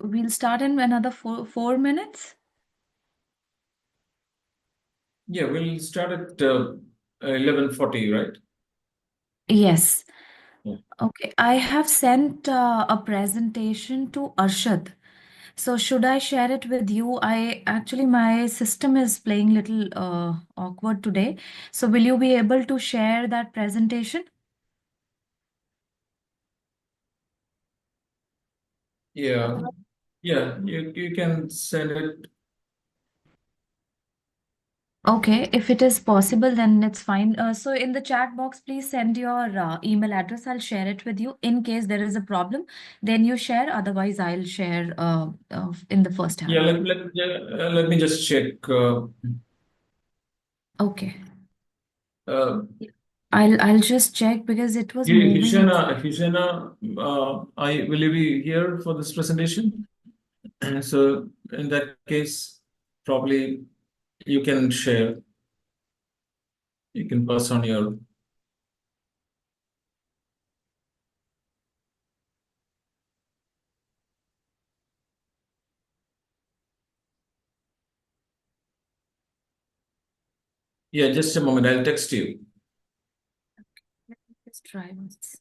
we'll start in another 4 minutes. Yeah, we'll start at 11:40, right? Yes. Yeah. Okay. I have sent a presentation to Arshad. So should I share it with you? My system is playing little awkward today. So will you be able to share that presentation? Yeah, yeah, you can send it. Okay, if it is possible, then it's fine. So in the chat box, please send your email address. I'll share it with you. In case there is a problem, then you share. Otherwise, I'll share in the first Yeah, hand. let me just check. Okay. Uh, I'll just check because it was moving. Hishana, will you be here for this presentation? So in that case, probably you can share. You can pass on your. Yeah, just a moment. I'll text you. Let me just try once.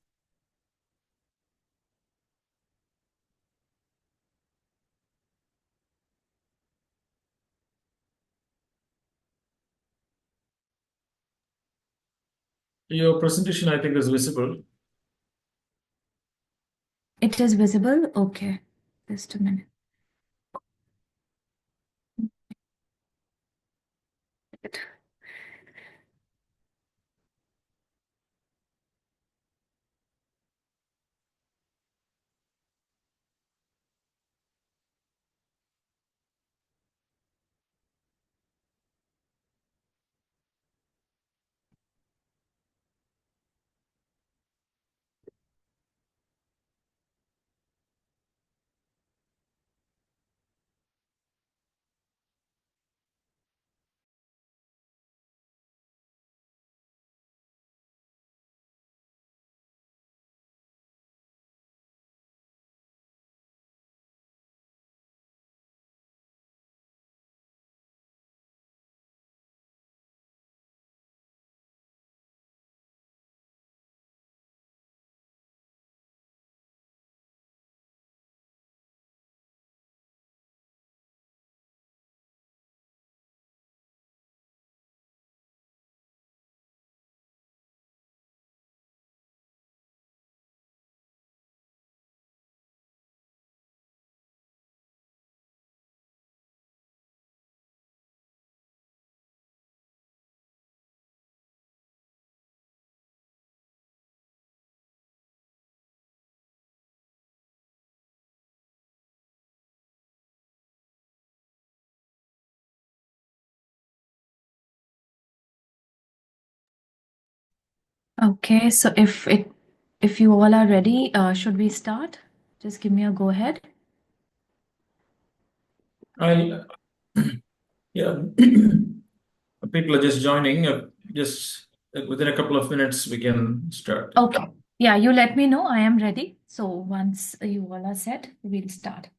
Your presentation, I think, is visible. It is visible. Okay. Just a minute. Okay, so if you all are ready, should we start? Just give me a go ahead. I'll, yeah, people are just joining. Just within a couple of minutes, we can start. Okay. Yeah, you let me know. I am ready. So once you all are set, we'll start.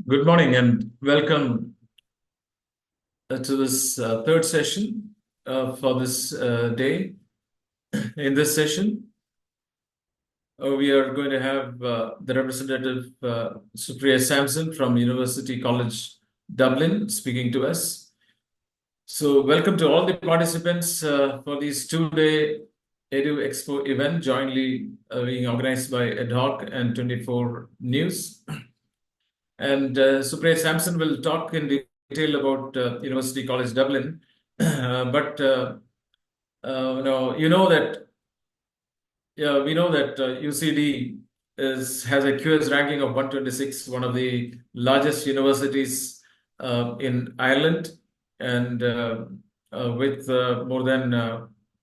Good morning and welcome to this third session for this day. In this session, we are going to have the representative Supriya Samson from University College Dublin speaking to us. So, welcome to all the participants for this two-day Edu Expo event, jointly being organized by Ad hoc and 24 News. And Supriya Samson will talk in detail about University College Dublin. But no, you know that, yeah, we know that UCD has a QS ranking of 126, one of the largest universities in Ireland, and with more than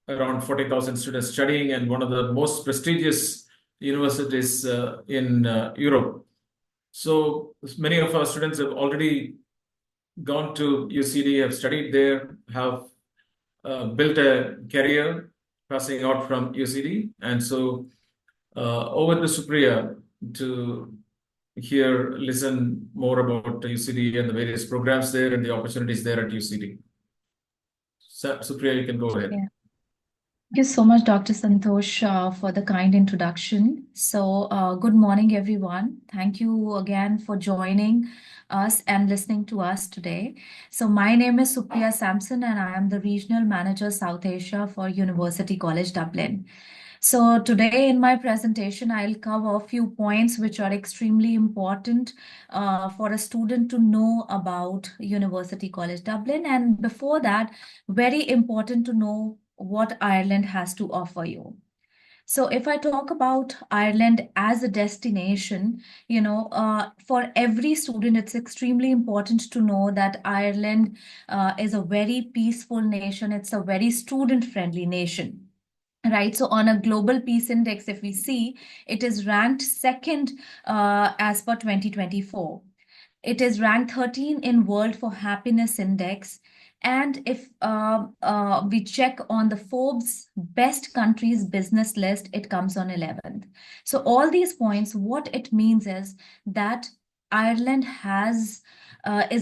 around 40,000 students studying, and one of the most prestigious universities in Europe. So many of our students have already gone to UCD, have studied there, have built a career passing out from UCD. And so over to Supriya to listen more about UCD and the various programs there and the opportunities there at UCD. Supriya, you can go ahead. Yeah. Thank you so much, Dr. Santosh, for the kind introduction. Good morning, everyone. Thank you again for joining us and listening to us today. So, my name is Supriya Samson, and I am the Regional Manager South Asia for University College Dublin. So, today in my presentation, I'll cover a few points which are extremely important for a student to know about University College Dublin. And before that, very important to know what Ireland has to offer you. So if I talk about Ireland as a destination, for every student, it's extremely important to know that Ireland is a very peaceful nation. It's a very student-friendly nation. Right. So on a global peace index, if we see, it is ranked second as per 2024. It is ranked 13 in World for Happiness Index. And if we check on the Forbes Best Countries Business list, it comes on 11th. So all these points, what it means is that Ireland is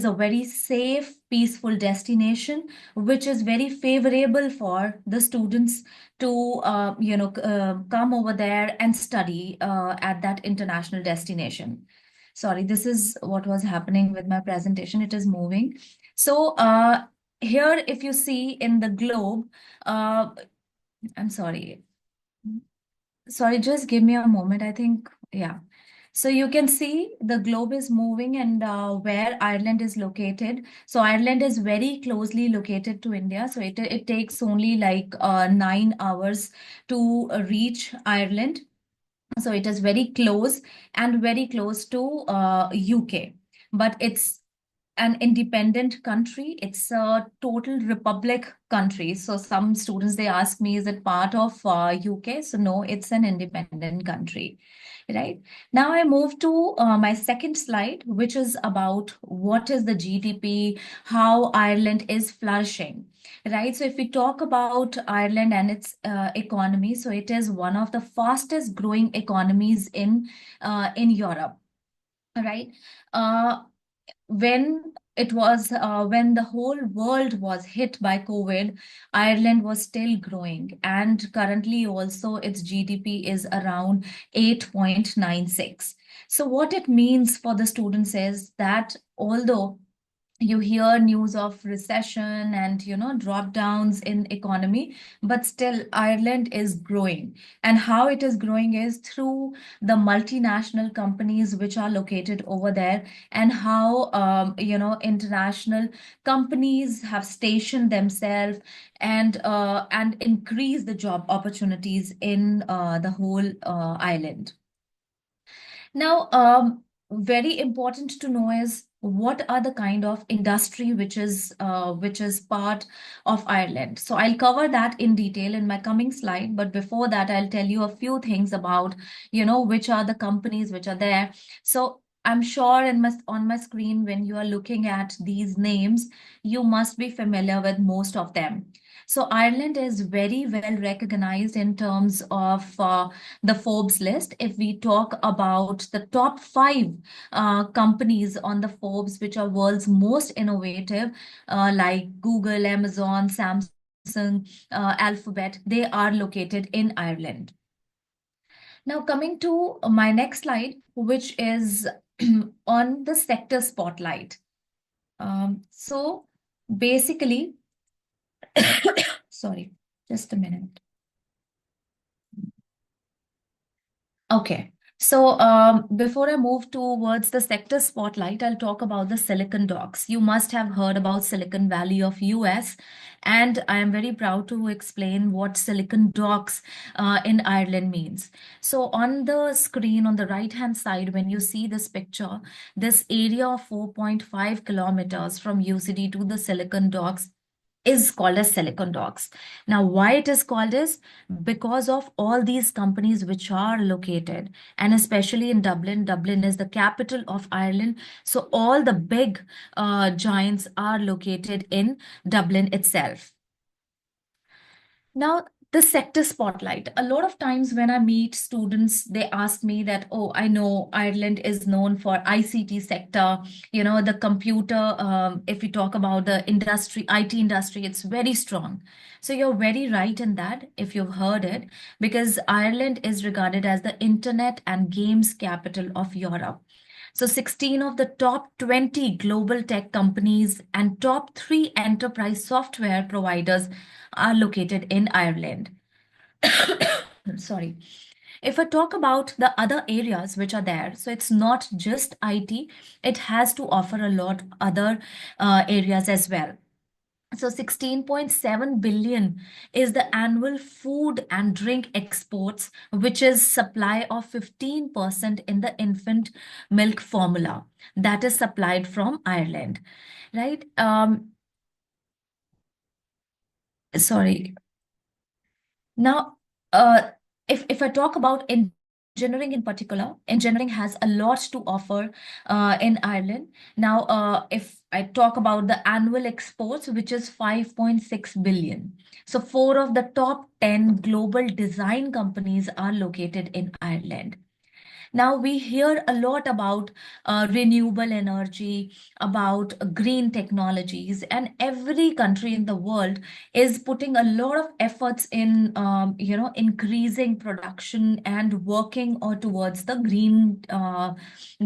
a very safe, peaceful destination, which is very favorable for the students to come over there and study at that international destination. Sorry, this is what was happening with my presentation. It is moving. So here, if you see in the globe, I'm sorry. Sorry, just give me a moment. I think, yeah. So you can see the globe is moving and where Ireland is located. So Ireland is very closely located to India. So it takes only like 9 hours to reach Ireland. So it is very close and very close to UK. But it's an independent country. It's a total republic country. So some students, they ask me, is it part of UK? So no, it's an independent country. Right. Now I move to my second slide, which is about what is the GDP, how Ireland is flourishing. Right. So if we talk about Ireland and its economy, so it is one of the fastest growing economies in Europe. Right. Uh, when the whole world was hit by COVID, Ireland was still growing, and currently also its GDP is around 8.96. So what it means for the students is that although you hear news of recession and drop downs in economy, but still Ireland is growing. And how it is growing is through the multinational companies which are located over there, and how international companies have stationed themselves and increase the job opportunities in the whole island. Now, very important to know is what are the kind of industry which is part of Ireland. So I'll cover that in detail in my coming slide. But before that, I'll tell you a few things about, which are the companies which are there. So I'm sure on my screen, when you are looking at these names, you must be familiar with most of them. So Ireland is very well recognized in terms of the Forbes list. If we talk about the top five companies on the Forbes, which are world's most innovative, like Google, Amazon, Samsung, Alphabet, they are located in Ireland. Now, coming to my next slide, which is on the sector spotlight. So basically, sorry, just a minute. Okay. So, before I move towards the sector spotlight, I'll talk about the Silicon Docs. You must have heard about Silicon Valley of US, and I am very proud to explain what Silicon Docs in Ireland means. So, on the screen on the right-hand side, when you see this picture, this area of 4.5 kilometers from UCD to the Silicon Docs is called as Silicon Docs. Now, why it is called is because of all these companies which are located, and especially in Dublin. Dublin is the capital of Ireland, so all the big giants are located in Dublin itself. Now, the sector spotlight. A lot of times when I meet students, they ask me that, oh, I know Ireland is known for ICT sector, the computer, if we talk about the industry, IT industry, it's very strong. So you're very right in that, if you've heard it, because Ireland is regarded as the internet and games capital of Europe. So 16 of the top 20 global tech companies and top 3 enterprise software providers are located in Ireland. Sorry. If I talk about the other areas which are there, so it's not just IT, it has to offer a lot other areas as well. So 16.7 billion is the annual food and drink exports, which is supply of 15% in the infant milk formula that is supplied from Ireland, right? Sorry. Now, uh, if I talk about engineering in particular, engineering has a lot to offer in Ireland. Now, if I talk about the annual exports, which is 5.6 billion. So, four of the top 10 global design companies are located in Ireland. Now we hear a lot about renewable energy, about green technologies, and every country in the world is putting a lot of efforts in, increasing production and working towards the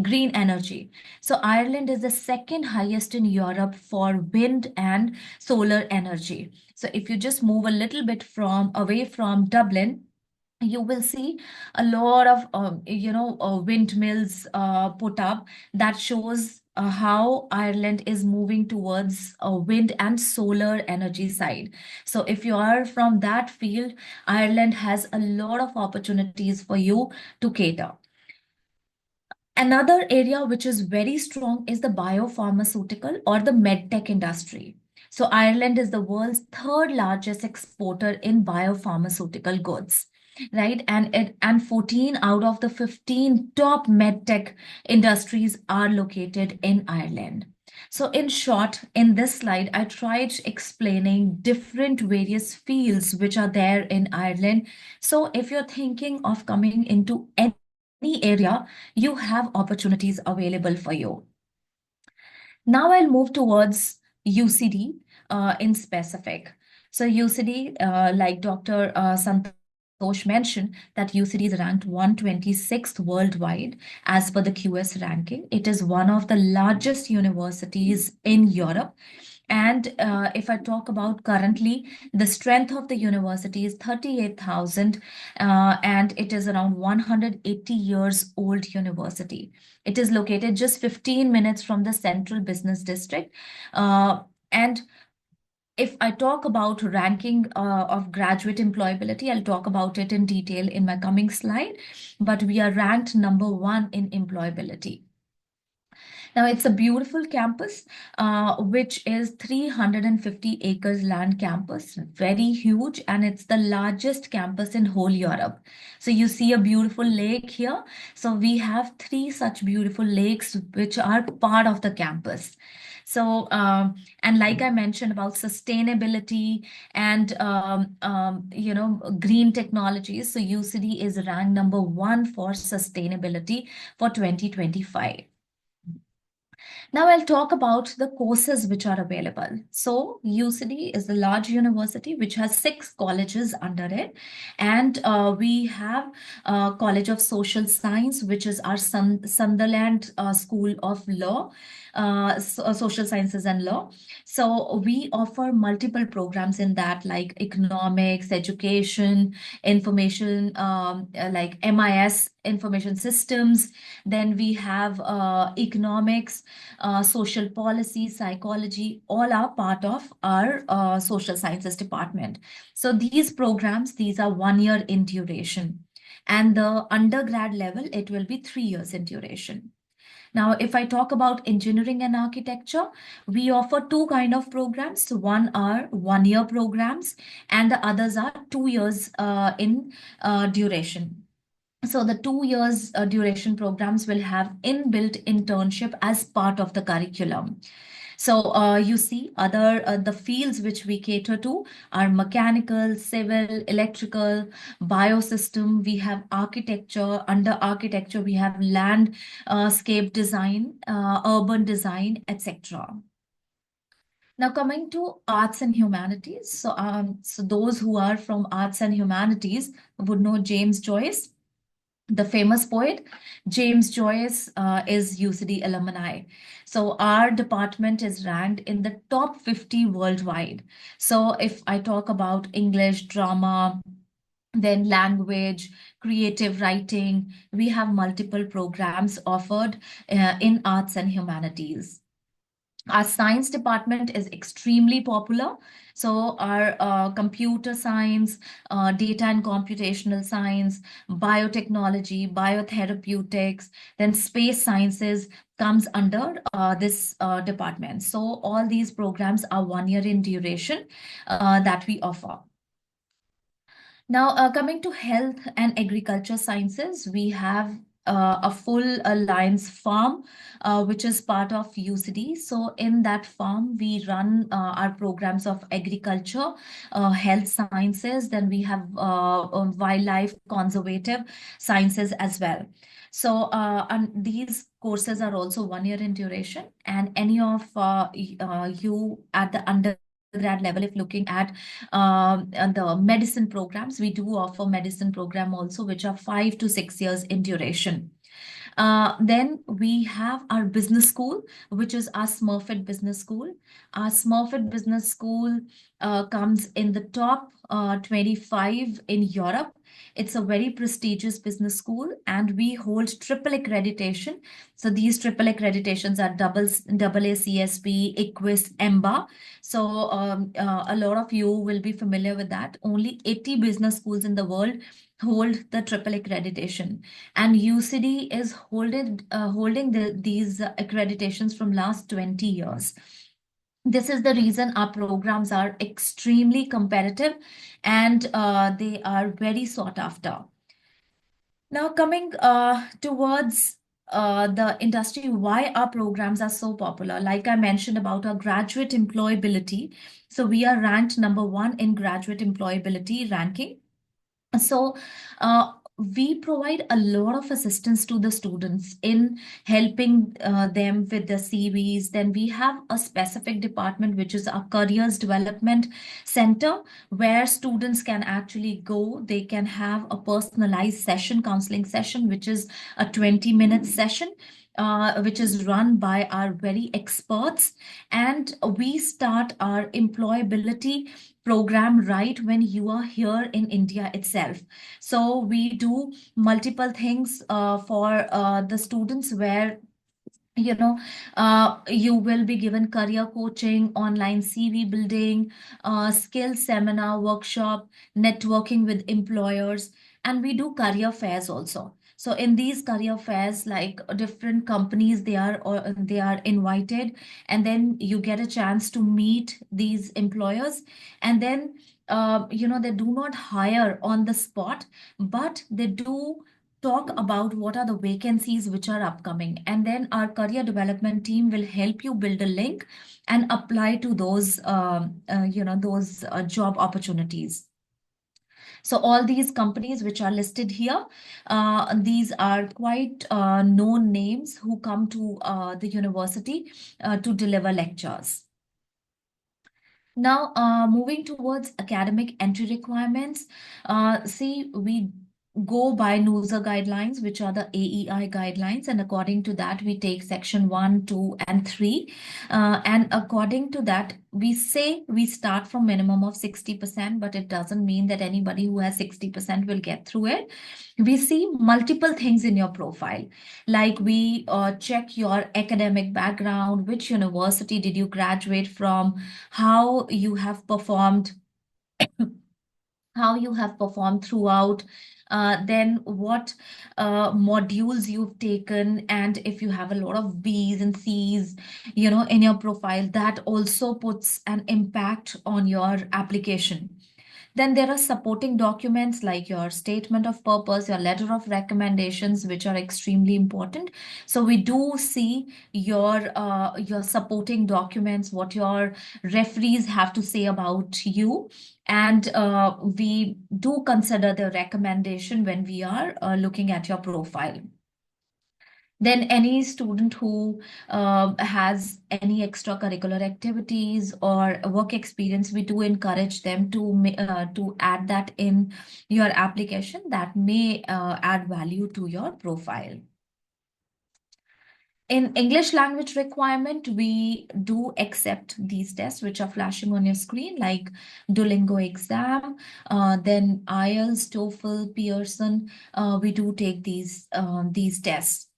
green energy. So Ireland is the second highest in Europe for wind and solar energy. So if you just move a little bit from away from Dublin, you will see a lot of windmills put up that shows how Ireland is moving towards wind and solar energy side. So if you are from that field, Ireland has a lot of opportunities for you to cater. Another area which is very strong is the biopharmaceutical or the medtech industry. So Ireland is the world's third largest exporter in biopharmaceutical goods, right? And 14 out of the 15 top medtech industries are located in Ireland. So in short, in this slide, I tried explaining different various fields which are there in Ireland. So if you're thinking of coming into any area, you have opportunities available for you. Now I'll move towards UCD in specific. So UCD, like Dr. Santosh mentioned, that UCD is ranked 126th worldwide as per the QS ranking. It is one of the largest universities in Europe. And if I talk about currently, the strength of the university is 38,000, and it is around 180 years old university. It is located just 15 minutes from the central business district. And if I talk about ranking of graduate employability, I'll talk about it in detail in my coming slide, but we are ranked number one in employability. Now, it's a beautiful campus, which is 350 acres land campus, very huge, and it's the largest campus in whole Europe. So you see a beautiful lake here. So we have three such beautiful lakes, which are part of the campus. So, and like I mentioned about sustainability and, green technologies. So UCD is ranked number one for sustainability for 2025. Now I'll talk about the courses which are available. So UCD is a large university which has 6 colleges under it. And we have College of Social Science, which is our Sunderland School of Law, Social Sciences and Law. So we offer multiple programs in that, like economics, education, information, like MIS information systems. Then we have economics, social policy, psychology, all are part of our social sciences department. So these programs, these are 1 year in duration. And the undergrad level, it will be 3 years in duration. Now, if I talk about engineering and architecture, we offer two kind of programs. So one are 1 year programs, and the others are 2 years in duration. So the 2 years duration programs will have inbuilt internship as part of the curriculum. So you see other the fields which we cater to are mechanical, civil, electrical, biosystem. We have architecture. Under architecture, we have landscape design, urban design, etc. Now coming to arts and humanities. So those who are from arts and humanities would know James Joyce, the famous poet. James Joyce is UCD alumni. So our department is ranked in the top 50 worldwide. So if I talk about English, drama, then language, creative writing, we have multiple programs offered in arts and humanities. Our science department is extremely popular. So our computer science, data and computational science, biotechnology, biotherapeutics, then space sciences comes under this department. So all these programs are 1 year in duration that we offer. Now, coming to health and agriculture sciences, we have a full alliance farm, which is part of UCD. So in that farm, we run our programs of agriculture, health sciences, then we have wildlife conservative sciences as well. So and these courses are also 1 year in duration, and any of you at the undergrad level, if looking at the medicine programs, we do offer medicine program also, which are 5 to 6 years in duration. Then we have our business school, which is our Smurfit Business School. Our Smurfit Business School comes in the top 25 in Europe. It's a very prestigious business school, and we hold triple accreditation. So these triple accreditations are double ACSP, ICWIS, EMBA. So a lot of you will be familiar with that. Only 80 business schools in the world hold the triple accreditation, and UCD is holding these accreditations from last 20 years. This is the reason our programs are extremely competitive, and they are very sought after. Now, coming towards the industry, why our programs are so popular? Like I mentioned about our graduate employability. So we are ranked number 1 in graduate employability ranking. So we provide a lot of assistance to the students in helping them with the CVs. Then we have a specific department, which is our careers development center, where students can actually go. They can have a personalized session, counseling session, which is a 20-minute session. Which is run by our very experts. And we start our employability program right when you are here in India itself. So we do multiple things for the students, where you will be given career coaching, online CV building, skill seminar, workshop, networking with employers, and we do career fairs also. So in these career fairs, like different companies, they are invited, and then you get a chance to meet these employers, and then they do not hire on the spot, but they do talk about what are the vacancies which are upcoming, and then our career development team will help you build a link and apply to those job opportunities. So all these companies which are listed here, these are quite known names who come to the university to deliver lectures. Now, moving towards academic entry requirements, see, we go by NUSA guidelines, which are the AEI guidelines, and according to that, we take section 1, 2, and 3. And according to that, we say we start from minimum of 60%, but it doesn't mean that anybody who has 60% will get through it. We see multiple things in your profile, like we check your academic background, which university did you graduate from, how you have performed how you have performed throughout, then what modules you've taken, and if you have a lot of B's and C's, in your profile, that also puts an impact on your application. Then there are supporting documents like your statement of purpose, your letter of recommendations, which are extremely important. So we do see your supporting documents, what your referees have to say about you, and we do consider the recommendation when we are looking at your profile. Then any student who has any extracurricular activities or work experience, we do encourage them to add that in your application. That may add value to your profile. In English language requirement, we do accept these tests which are flashing on your screen, like Duolingo exam, then IELTS, TOEFL, Pearson. We do take these tests.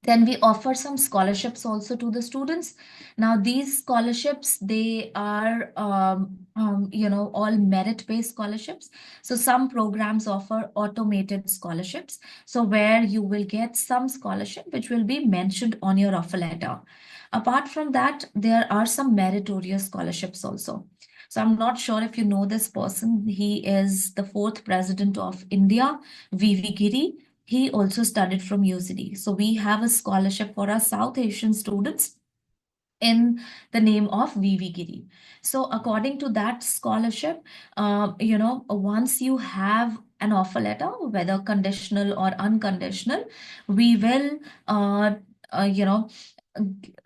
Then we offer some scholarships also to the students. Now, these scholarships, they are, all merit-based scholarships. So some programs offer automated scholarships. So where you will get some scholarship, which will be mentioned on your offer letter. Apart from that, there are some meritorious scholarships also. So I'm not sure if you know this person. He is the 4th president of India, V.V. Giri. He also studied from UCD. So we have a scholarship for our South Asian students in the name of V.V. Giri. So according to that scholarship, once you have an offer letter, whether conditional or unconditional, we will,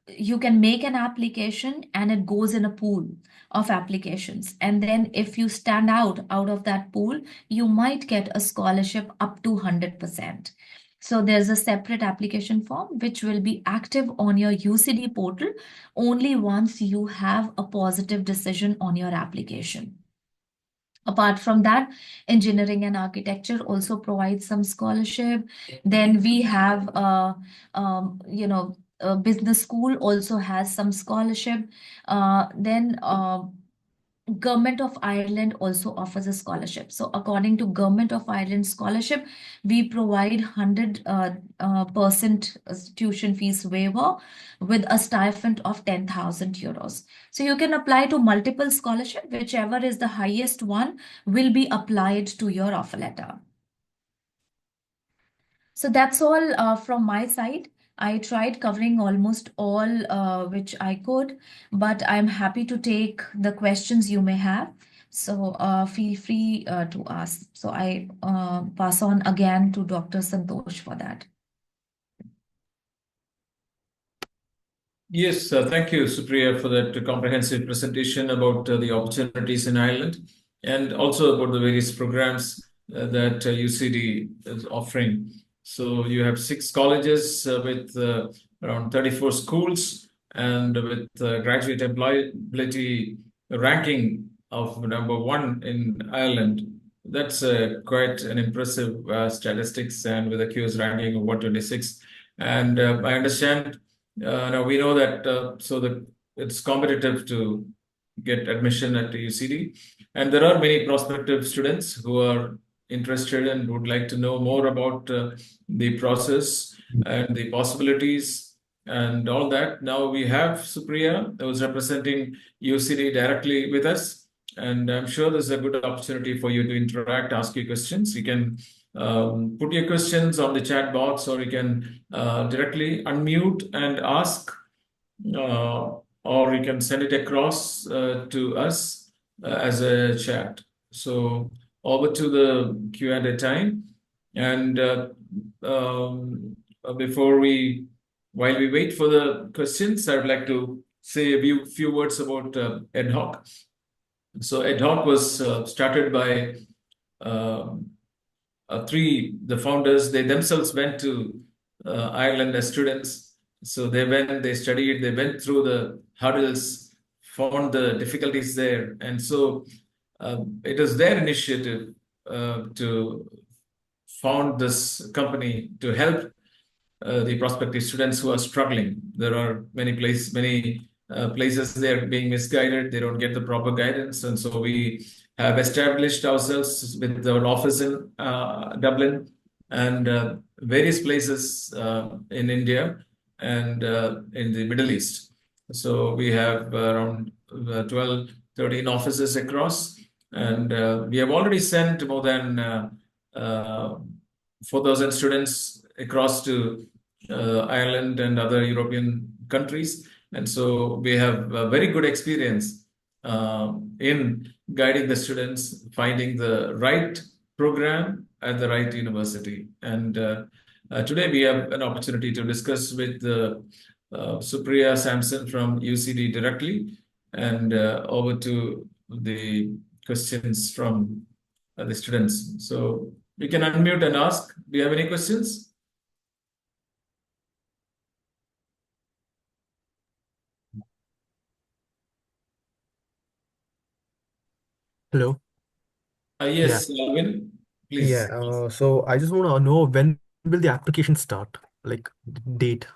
you can make an application and it goes in a pool of applications. And then if you stand out of that pool, you might get a scholarship up to 100%. So there's a separate application form which will be active on your UCD portal only once you have a positive decision on your application. Apart from that, engineering and architecture also provides some scholarship. Then we have, business school also has some scholarship. Then Government of Ireland also offers a scholarship. So according to Government of Ireland scholarship, we provide 100% tuition fees waiver with a stipend of 10,000 euros. So you can apply to multiple scholarship, whichever is the highest one will be applied to your offer letter. So that's all from my side. I tried covering almost all which I could, but I'm happy to take the questions you may have. So feel free to ask. So I pass on again to Dr. Santosh for that. Yes, thank you, Supriya, for that comprehensive presentation about the opportunities in Ireland and also about the various programs that UCD is offering. So you have 6 colleges with around 34 schools and with graduate employability ranking of #1 in Ireland. That's quite an impressive statistics, and with a QS ranking of 126. And I understand now we know that it's competitive to get admission at the UCD, and there are many prospective students who are interested and would like to know more about the process and the possibilities and all that. Now we have Supriya, who is representing UCD directly with us, and I'm sure there's a good opportunity for you to interact, ask your questions. You can put your questions on the chat box, or you can directly unmute and ask, or you can send it across to us as a chat. So over to the Q&A time. And while we wait for the questions, I would like to say a few words about Ad hoc. So Ad hoc was started by um, the founders, they themselves went to Ireland as students. So they studied, they went through the hurdles, found the difficulties there. And so it was their initiative to found this company to help the prospective students who are struggling. There are many places they're being misguided. They don't get the proper guidance, and so we have established ourselves with our office in Dublin and various places in India and in the Middle East. So we have around 12, 13 offices across, and we have already sent more than uh, 4,000 students across to Ireland and other European countries. And so we have a very good experience in guiding the students, finding the right program at the right university. And today we have an opportunity to discuss with Supriya Samson from UCD directly, and over to the questions from the students. So you can unmute and ask. Do you have any questions? Hello. Yeah. Yes, Alvin, Yeah. please. So I just want to know when will the application start? Like date.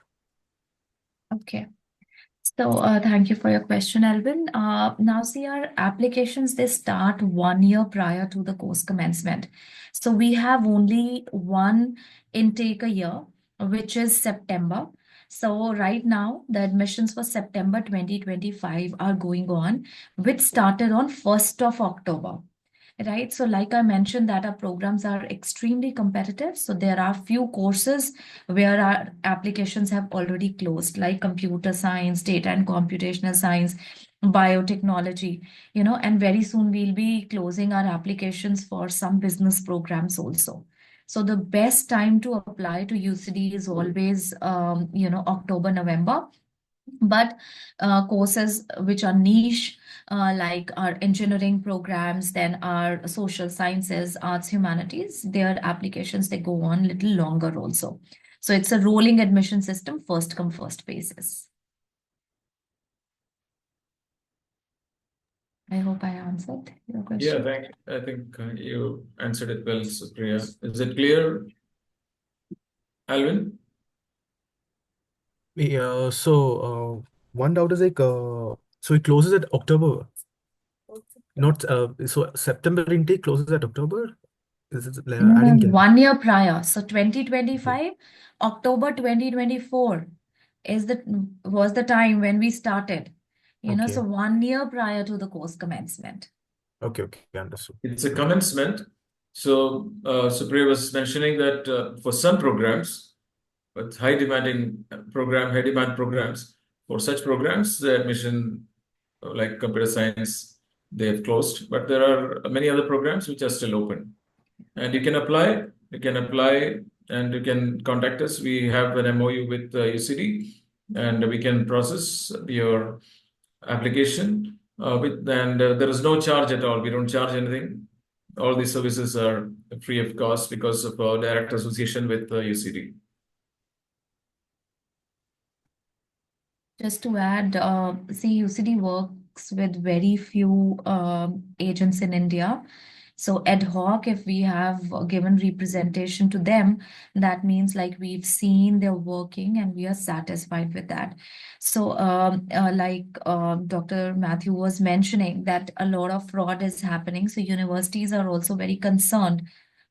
Okay. So thank you for your question, Alvin. Now, see, our applications, they start 1 year prior to the course commencement. So we have only one intake a year, which is September. So right now, the admissions for September 2025 are going on, which started on 1st of October. Right. So, like I mentioned, that our programs are extremely competitive. So, there are few courses where our applications have already closed, like computer science, data and computational science, biotechnology, and very soon we'll be closing our applications for some business programs also. So, the best time to apply to UCD is always, October, November. But courses which are niche, like our engineering programs, then our social sciences, arts, humanities, their applications, they go on little longer also. So it's a rolling admission system, first come, first basis. I hope I answered your Yeah, question. thank you. I think you answered it well, Supriya. Is it clear, Alvin? Yeah. One doubt is like so it closes at October, not so September intake closes at October. No, I no, didn't get it. 1 year prior. So Okay. 2025, October 2024 was the time when we started. So Okay. 1 year prior to the course commencement. Okay. Okay. Understood. It's a Okay. commencement. So Supriya was mentioning that for some programs, with high demand programs, for such programs, the admission, like computer science, they have closed. But there are many other programs which are still open. And you can apply and you can contact us. We have an MOU with UCD and we can process your application and there is no charge at all. We don't charge anything. All these services are free of cost because of our direct association with UCD. Just to add, see, UCD works with very few agents in India. So ad hoc, if we have given representation to them, that means like we've seen their working and we are satisfied with that. So, Dr. Matthew was mentioning that a lot of fraud is happening. So universities are also very concerned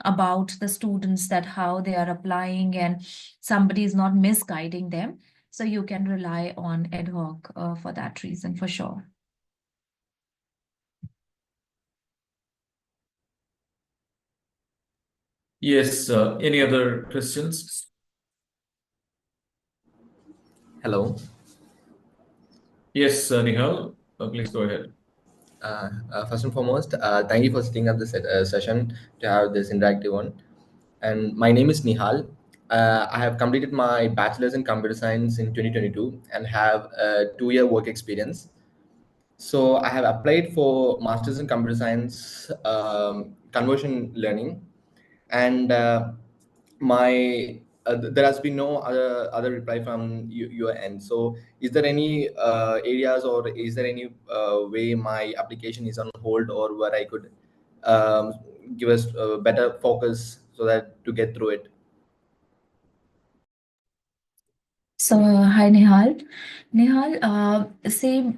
about the students, that how they are applying and somebody is not misguiding them. So you can rely on ad hoc for that reason, for sure. Yes, any other questions? Hello. Yes, Nihal, please go ahead. First and foremost, thank you for setting up this session to have this interactive one. And my name is Nihal. I have completed my bachelor's in computer science in 2022 and have a 2 year work experience. So I have applied for Masters in Computer Science, conversion learning, and my there has been no other reply from your end. So is there any areas, or is there any way my application is on hold, or where I could um, give us better focus so that to get through it? So, hi Nihal. Nihal, say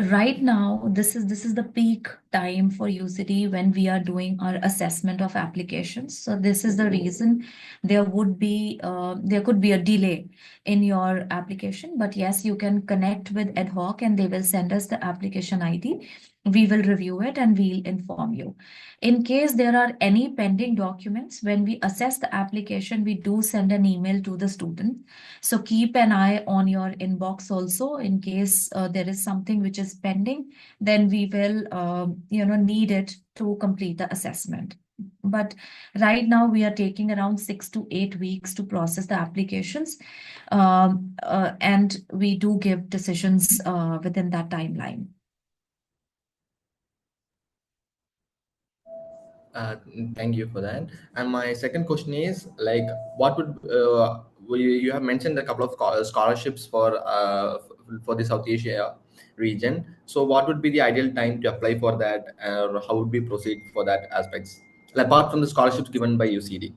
right now this is the peak time for UCD when we are doing our assessment of applications. So this is the reason there could be a delay in your application. But yes, you can connect with ad hoc and they will send us the application ID. We will review it and we'll inform you. In case there are any pending documents, when we assess the application, we do send an email to the student. So keep an eye on your inbox also in case there is something which is pending, then we will, need it to complete the assessment. But right now we are taking around 6 to 8 weeks to process the applications, and we do give decisions within that timeline. Thank you for that. And my second question is like, what would you have mentioned a couple of scholarships for the South Asia region. So what would be the ideal time to apply for that, or how would we proceed for that aspects, like, apart from the scholarships given by UCD?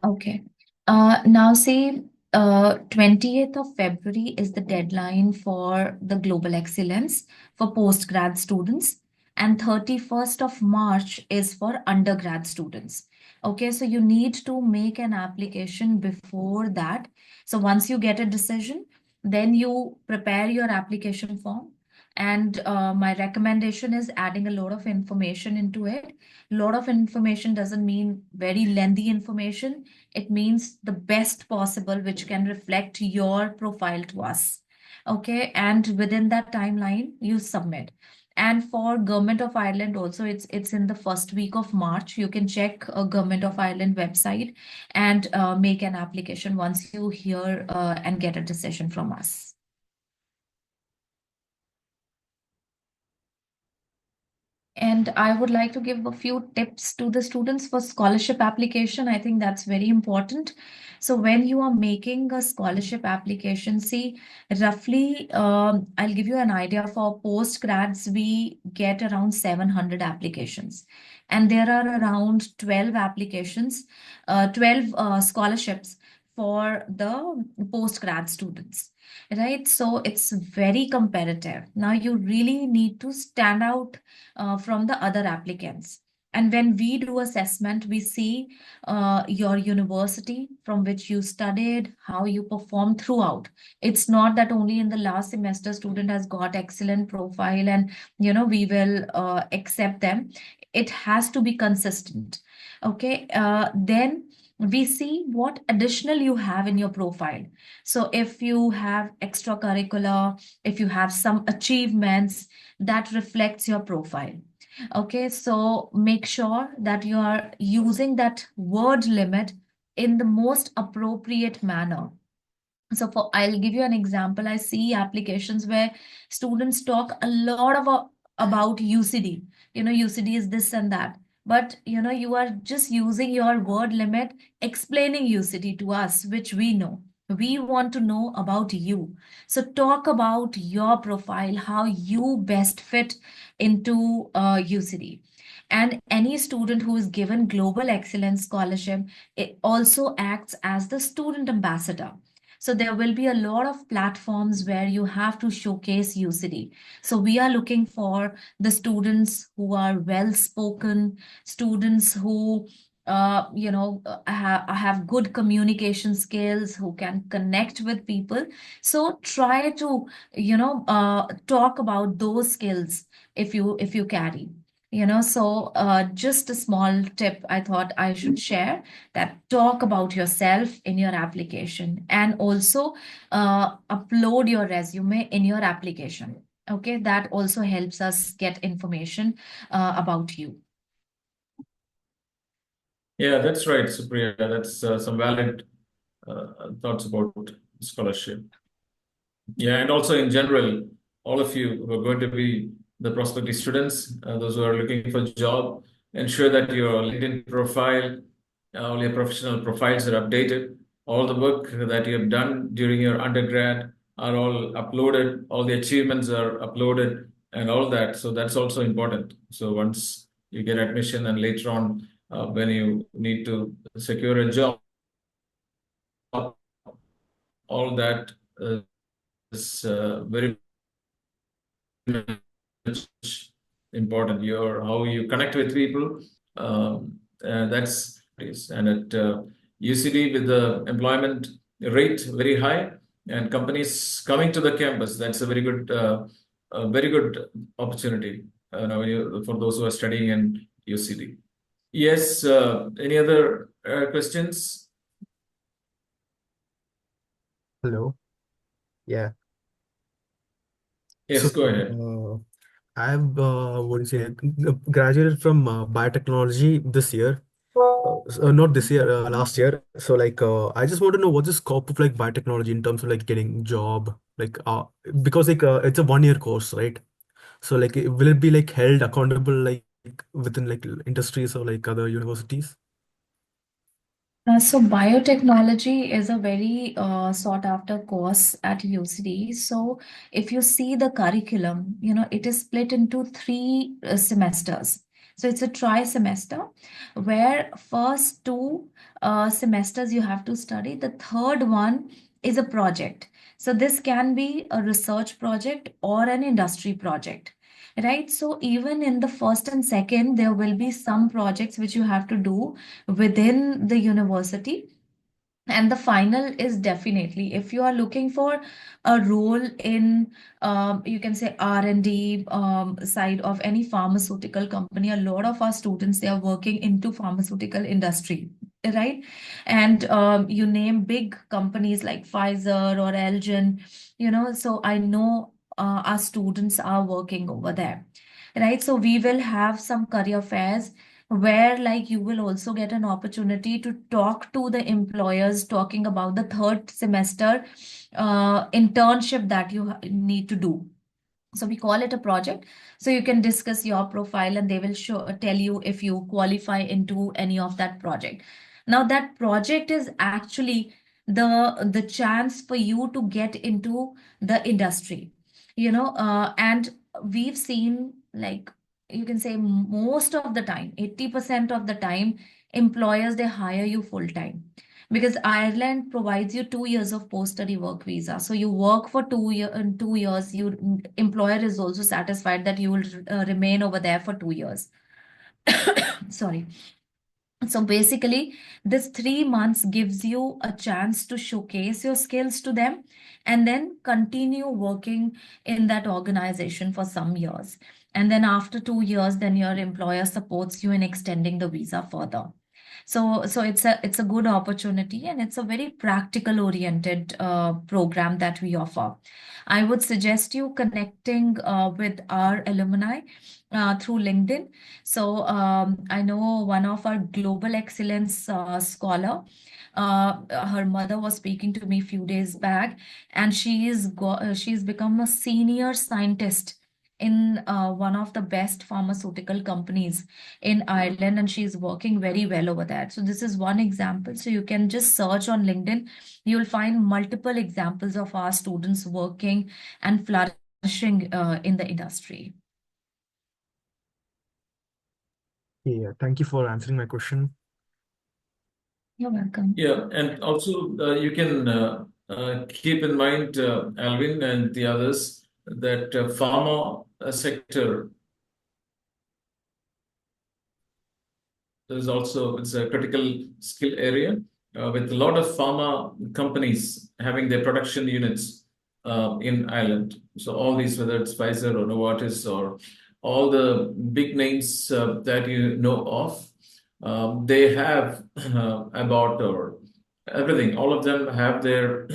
Okay. Now say 20th of February is the deadline for the Global Excellence for postgrad students, and 31st of March is for undergrad students. Okay, so you need to make an application before that. So once you get a decision, then you prepare your application form. And my recommendation is adding a lot of information into it. Lot of information doesn't mean very lengthy information. It means the best possible, which can reflect your profile to us. Okay, and within that timeline, you submit. And for Government of Ireland also, it's in the first week of March. You can check a Government of Ireland website and make an application once you hear and get a decision from us. And I would like to give a few tips to the students for scholarship application. I think that's very important. So when you are making a scholarship application, see, roughly, I'll give you an idea. For postgrads, we get around 700 applications. And there are around 12 applications, 12 scholarships for the postgrad students, right? So it's very competitive. Now you really need to stand out from the other applicants. And when we do assessment, we see your university from which you studied, how you performed throughout. It's not that only in the last semester student has got excellent profile and we will accept them. It has to be consistent. Okay, then we see what additional you have in your profile. So if you have extracurricular, if you have some achievements, that reflects your profile. Okay, so make sure that you are using that word limit in the most appropriate manner. So I'll give you an example. I see applications where students talk a lot about UCD. UCD is this and that. But you are just using your word limit explaining UCD to us, which we know. We want to know about you. So talk about your profile, how you best fit into UCD. And any student who is given Global Excellence Scholarship, it also acts as the student ambassador. So there will be a lot of platforms where you have to showcase UCD. So we are looking for the students who are well spoken, students who have good communication skills, who can connect with people. So try to talk about those skills if you carry. Just a small tip I thought I should share, that talk about yourself in your application, and also upload your resume in your application. Okay, that also helps us get information about you. Yeah, that's right, Supriya. That's some valid thoughts about scholarship. Yeah, and also in general, all of you who are going to be the prospective students, those who are looking for a job, ensure that your LinkedIn profile, all your professional profiles are updated. All the work that you have done during your undergrad are all uploaded. All the achievements are uploaded and all that. So that's also important. So once you get admission and later on, when you need to secure a job, all that is very much important. Your how you connect with people, that's and at UCD with the employment rate very high and companies coming to the campus, that's a very good opportunity now for those who are studying in UCD. Yes, any other questions? Hello. Yeah. Yes, go ahead. I've what do you say, graduated from biotechnology this year. Not this year, last year. So like, I just want to know what's the scope of like biotechnology in terms of like getting job, like because like it's a 1 year course, right? So like, will it be like held accountable like within like industries or like other universities? So biotechnology is a very sought after course at UCD. So if you see the curriculum, it is split into three semesters. So it's a tri-semester where first two semesters you have to study. The third one is a project. So this can be a research project or an industry project. Right. So even in the first and second, there will be some projects which you have to do within the university. And the final is definitely if you are looking for a role in you can say R&D side of any pharmaceutical company. A lot of our students, they are working into pharmaceutical industry, right? And you name big companies like Pfizer or Elgin, so I know our students are working over there, right? So we will have some career fairs where like you will also get an opportunity to talk to the employers talking about the third semester internship that you need to do. So we call it a project. So you can discuss your profile and they will tell you if you qualify into any of that project. Now that project is actually the chance for you to get into the industry, and we've seen like you can say most of the time, 80% of the time, employers they hire you full time because Ireland provides you 2 years of post-study work visa. So you work for 2 years. Your employer is also satisfied that you will remain over there for 2 years. Sorry. So basically, this 3 months gives you a chance to showcase your skills to them and then continue working in that organization for some years. And then after 2 years, then your employer supports you in extending the visa further. So it's a good opportunity and it's a very practical oriented program that we offer. I would suggest you connecting with our alumni through LinkedIn. So I know one of our global excellence scholar. Her mother was speaking to me a few days back, and she's become a senior scientist in one of the best pharmaceutical companies in Ireland, and she's working very well over there. So this is one example. So you can just search on LinkedIn. You'll find multiple examples of our students working and flourishing in the industry. Yeah, thank you for answering my question. You're welcome. Yeah, and also you can keep in mind, Alvin and the others, that pharma sector is also it's a critical skill area with a lot of pharma companies having their production units in Ireland. So all these, whether it's Pfizer or Novartis or all the big names that you know of, they have about or everything. All of them have their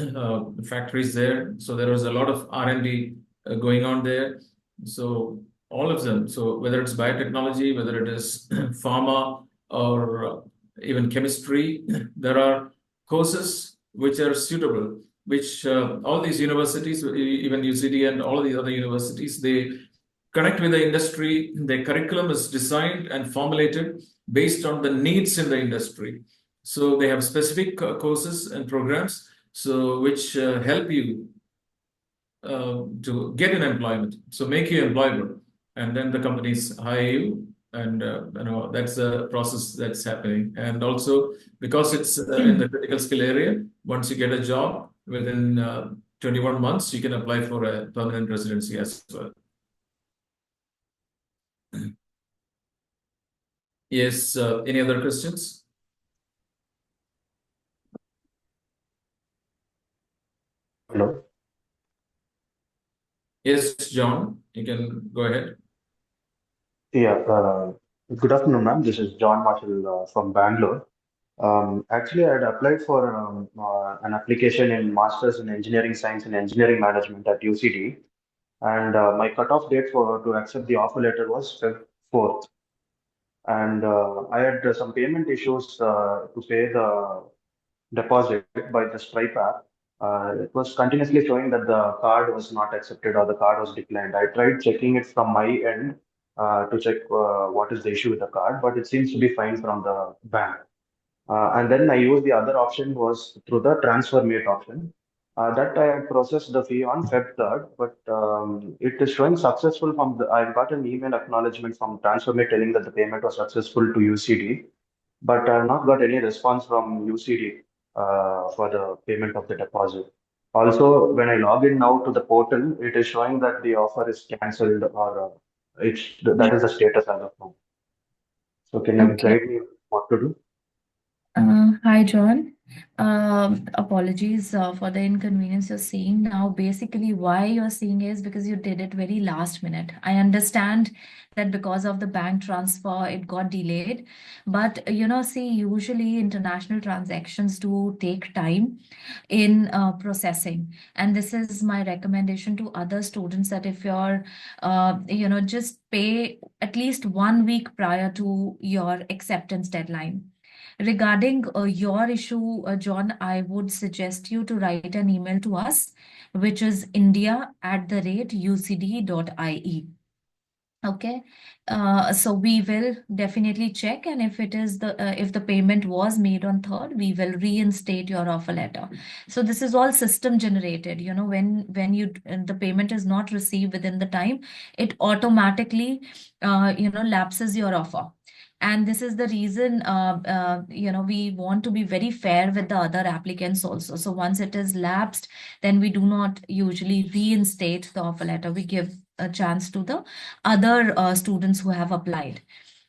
factories there. So there was a lot of R&D going on there. So all of them. So whether it's biotechnology, whether it is pharma or even chemistry, there are courses which are suitable which all these universities, even UCD and all of these other universities, they connect with the industry. Their curriculum is designed and formulated based on the needs in the industry. So they have specific courses and programs, so which help you to get an employment, so make you employable, and then the companies hire you, and that's the process that's happening. And also because it's in the critical skill area, once you get a job within 21 months, you can apply for a permanent residency as well. Yes, any other questions? Hello. Yes, John, you can go ahead. Yeah. Good afternoon, ma'am. This is John Marshall from Bangalore. Actually, I had applied for an application in Masters in Engineering Science and Engineering Management at UCD, and my cutoff date for to accept the offer letter was Feb 4th. And I had some payment issues to pay the deposit by the Stripe app. It was continuously showing that the card was not accepted or the card was declined. I tried checking it from my end to check what is the issue with the card, but it seems to be fine from the bank. And then I used the other option was through the transfer mate option. That I had processed the fee on Feb 3rd, but it is showing successful from the, I got an email acknowledgement from TransferMate telling that the payment was successful to UCD, but I have not got any response from UCD for the payment of the deposit. Also, when I log in now to the portal, it is showing that the offer is cancelled or that is the status as of now. So can you Okay. guide me what to do? Hi, John. Apologies for the inconvenience you're seeing now. Basically, why you're seeing is because you did it very last minute. I understand that because of the bank transfer, it got delayed. But, see, usually international transactions do take time in processing. And this is my recommendation to other students that if you're, just pay at least 1 week prior to your acceptance deadline. Regarding your issue, John, I would suggest you to write an email to us, which is india@ucd.ie. Okay, so we will definitely check, and if the payment was made on 3rd, we will reinstate your offer letter. So this is all system generated. When the payment is not received within the time, it automatically lapses your offer. And this is the reason, we want to be very fair with the other applicants also. So once it is lapsed, then we do not usually reinstate the offer letter. We give a chance to the other students who have applied,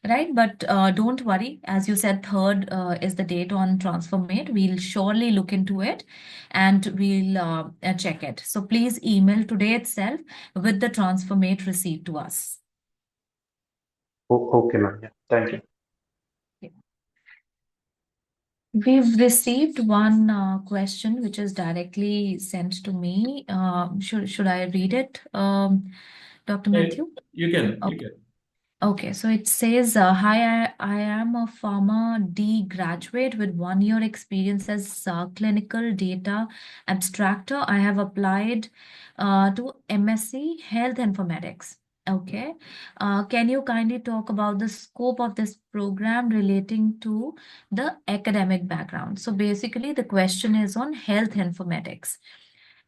right? But don't worry, as you said, 3rd is the date on TransferMate. We'll surely look into it and we'll check it. So please email today itself with the TransferMate receipt to us. Okay, ma'am. Yeah. Thank you. We've received one question which is directly sent to me. Should I read it, Dr. Matthew? You can. Okay, so it says, Hi, I am a Pharma D graduate with 1 year experience as clinical data abstractor. I have applied to MSc Health Informatics. Okay, can you kindly talk about the scope of this program relating to the academic background? So basically, the question is on health informatics.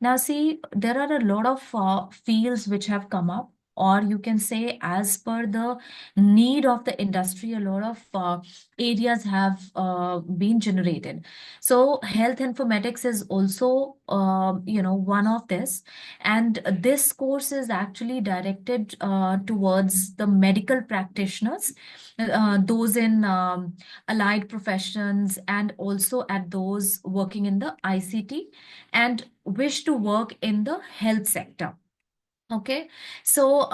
Now, see, there are a lot of fields which have come up, or you can say, as per the need of the industry, a lot of areas have been generated. So, health informatics is also, one of this, and this course is actually directed towards the medical practitioners, those in allied professions, and also at those working in the ICT and wish to work in the health sector. Okay, so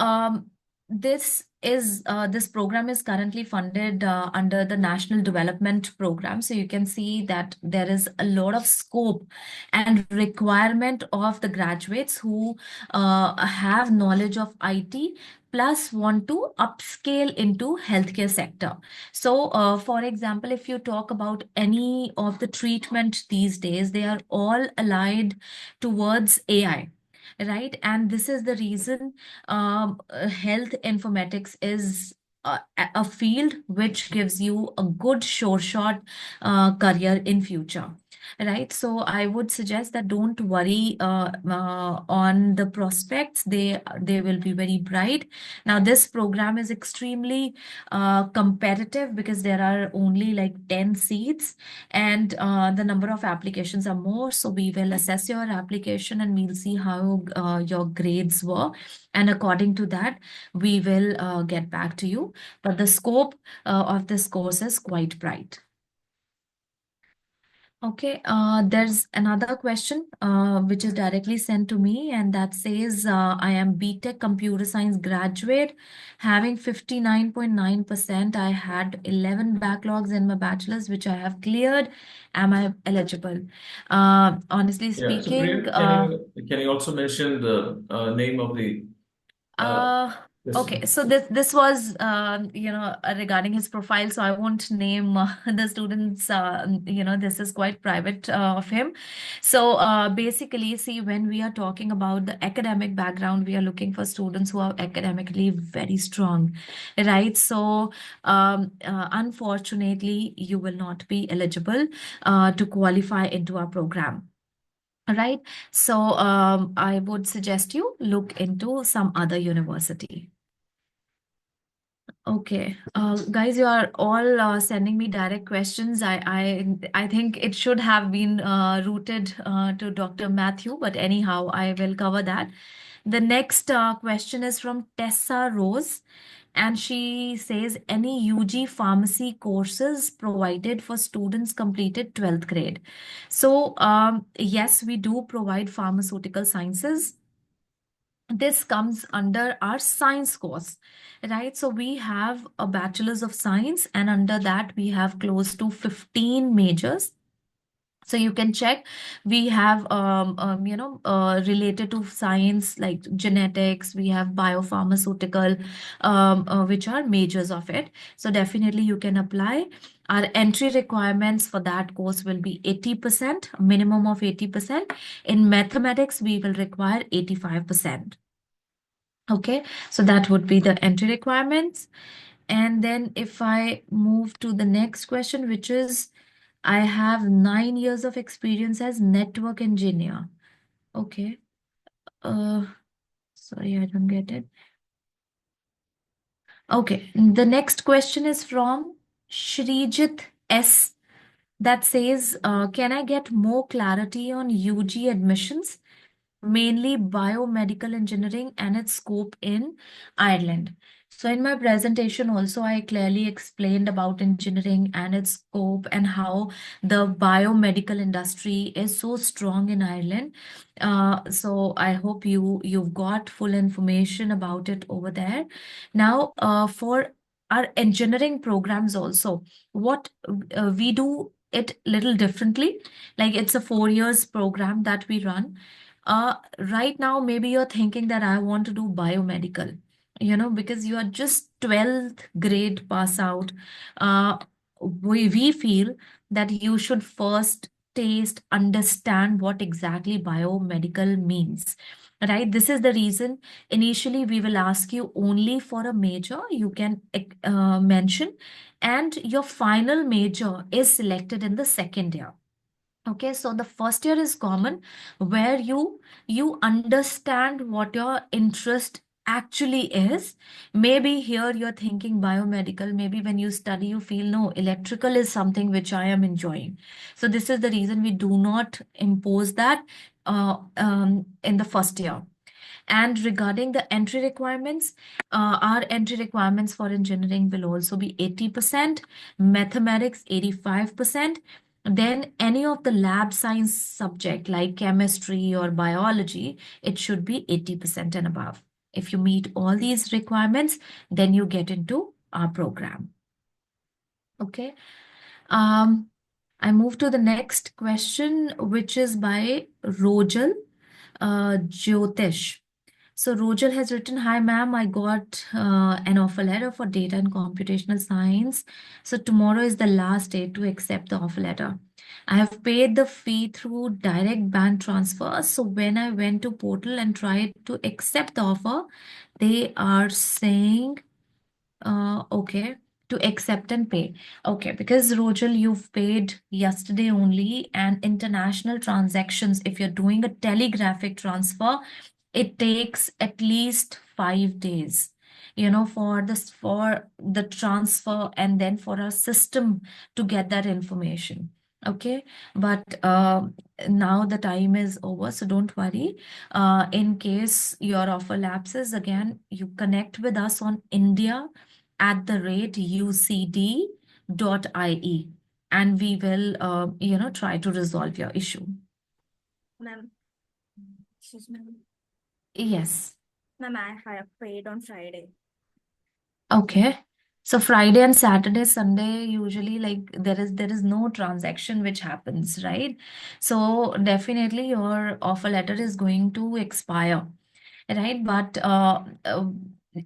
this program is currently funded under the National Development Program. So you can see that there is a lot of scope and requirement of the graduates who have knowledge of IT plus want to upscale into healthcare sector. So, for example, if you talk about any of the treatment these days, they are all allied towards AI. Right, and this is the reason health informatics is a field which gives you a good sure shot career in future. Right, so I would suggest that don't worry on the prospects. They will be very bright. Now, this program is extremely competitive because there are only like 10 seats, and the number of applications are more. So we will assess your application and we'll see how your grades were. And according to that, we will get back to you. But the scope of this course is quite bright. Okay, there's another question which is directly sent to me, and that says, I am BTech Computer Science graduate, having 59.9%. I had 11 backlogs in my bachelor's, which I have cleared. Am I eligible? Honestly Yeah, speaking, Supriya, can you also mention the name of the this okay, so this was regarding his profile, so I won't name the students. This is quite private of him. So basically, see, when we are talking about the academic background, we are looking for students who are academically very strong, right? So unfortunately, you will not be eligible to qualify into our program. Right. So I would suggest you look into some other university. Okay. Guys, you are all sending me direct questions. I think it should have been routed to Dr. Matthew, but anyhow, I will cover that. The next question is from Tessa Rose, and she says, any UG pharmacy courses provided for students completed 12th grade? So, yes, we do provide pharmaceutical sciences. This comes under our science course, right? So we have a bachelor's of science, and under that we have close to 15 majors. So you can check. We have related to science like genetics. We have biopharmaceutical, which are majors of it. So definitely you can apply. Our entry requirements for that course will be 80%, minimum of 80%. In mathematics, we will require 85%. Okay, so that would be the entry requirements. And then if I move to the next question, which is, I have 9 years of experience as network engineer. Okay. Sorry, I don't get it. Okay, the next question is from Shrijit S. That says, can I get more clarity on UG admissions? Mainly biomedical engineering and its scope in Ireland. So in my presentation also, I clearly explained about engineering and its scope and how the biomedical industry is so strong in Ireland. So I hope you've got full information about it over there. Now, for our engineering programs also, what we do it little differently. Like it's a 4 years program that we run. Right now, maybe you're thinking that I want to do biomedical, because you are just 12th grade pass out. Uh, we feel that you should first taste, understand what exactly biomedical means. Right? This is the reason initially we will ask you only for a major you can mention, and your final major is selected in the second year. Okay, so the first year is common where you understand what your interest actually is. Maybe here you're thinking biomedical, maybe when you study you feel no, electrical is something which I am enjoying. So this is the reason we do not impose that in the first year. And regarding the entry requirements, our entry requirements for engineering will also be 80%, mathematics 85%. Then any of the lab science subject like chemistry or biology, it should be 80% and above. If you meet all these requirements, then you get into our program. Okay. I move to the next question, which is by Rojal Jyotish. So Rojal has written, "Hi ma'am, I got an offer letter for data and computational science. So tomorrow is the last day to accept the offer letter. I have paid the fee through direct bank transfer. So when I went to portal and tried to accept the offer, they are saying, okay, to accept and pay. Okay, because Rojal, you've paid yesterday only, and international transactions, if you're doing a telegraphic transfer, it takes at least 5 days, for the transfer and then for our system to get that information. Okay, but now the time is over, so don't worry. In case your offer lapses again, you connect with us on India@ucd.ie, and we will, try to resolve your issue. Ma'am, excuse me. Yes. Ma'am, I have paid on Friday. Okay. So Friday and Saturday, Sunday, usually like there is no transaction which happens, right? So definitely your offer letter is going to expire, right? But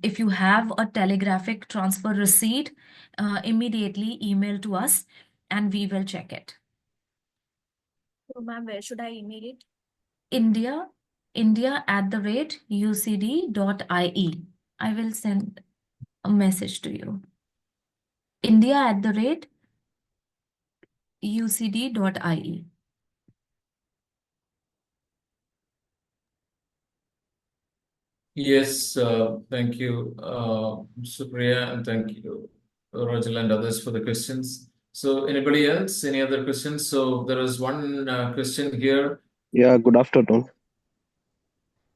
if you have a telegraphic transfer receipt, immediately email to us and we will check it. So, ma'am, where should I email it? India@ucd.ie. I will send a message to you. India@ucd.ie. Yes, thank you, Supriya, and thank you, Rojal and others for the questions. So, anybody else? Any other questions? So, there is one question here. Yeah, good afternoon.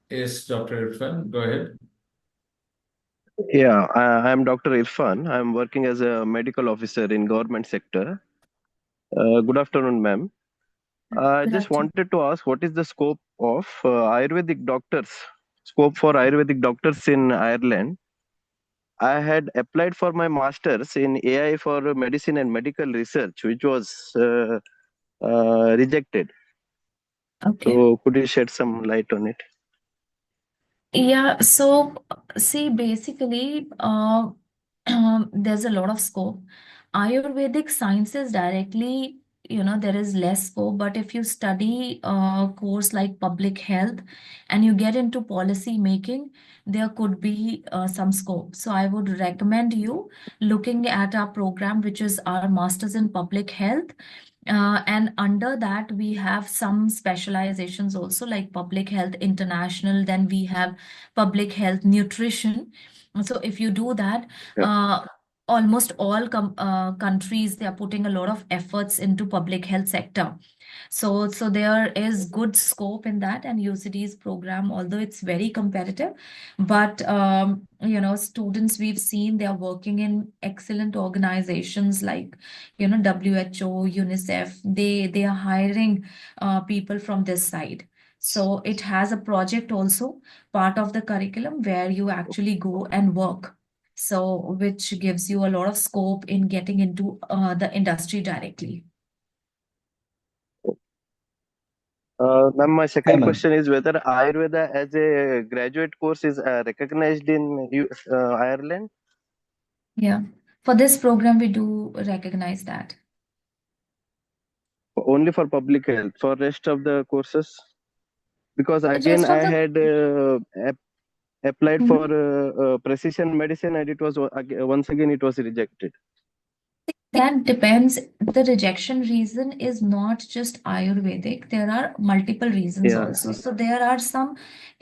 Is Dr. Irfan? Go ahead. Yeah, I'm Dr. Irfan. I'm working as a medical officer in government sector. Good afternoon, ma'am. I Good just afternoon. wanted to ask what is the scope of Ayurvedic doctors, scope for Ayurvedic doctors in Ireland. I had applied for my master's in AI for medicine and medical research, which was rejected. Okay. So could you shed some light on it? Yeah, so see, basically, there's a lot of scope. Ayurvedic sciences directly, there is less scope, but if you study a course like public health and you get into policy making, there could be some scope. So I would recommend you looking at our program, which is our Masters in Public Health. And under that, we have some specializations also, like Public Health International. Then we have Public Health Nutrition. So if you do that, Yeah. almost all countries, they are putting a lot of efforts into public health sector. So there is good scope in that, and UCD's program, although it's very competitive, but students we've seen they are working in excellent organizations like WHO, UNICEF. They are hiring people from this side. So it has a project also, part of the curriculum, where you actually go and work. So which gives you a lot of scope in getting into the industry directly. Ma'am, my Hi, second ma'am. question is whether Ayurveda as a graduate course is recognized in Ireland. Yeah. For this program, we do recognize that. Only for public health, for rest of the courses? Because again, Rest I of the had applied for Mhm. precision medicine and it was once again it was rejected. That depends. The rejection reason is not just Ayurvedic. There are multiple reasons Yeah. also. So there are some Okay.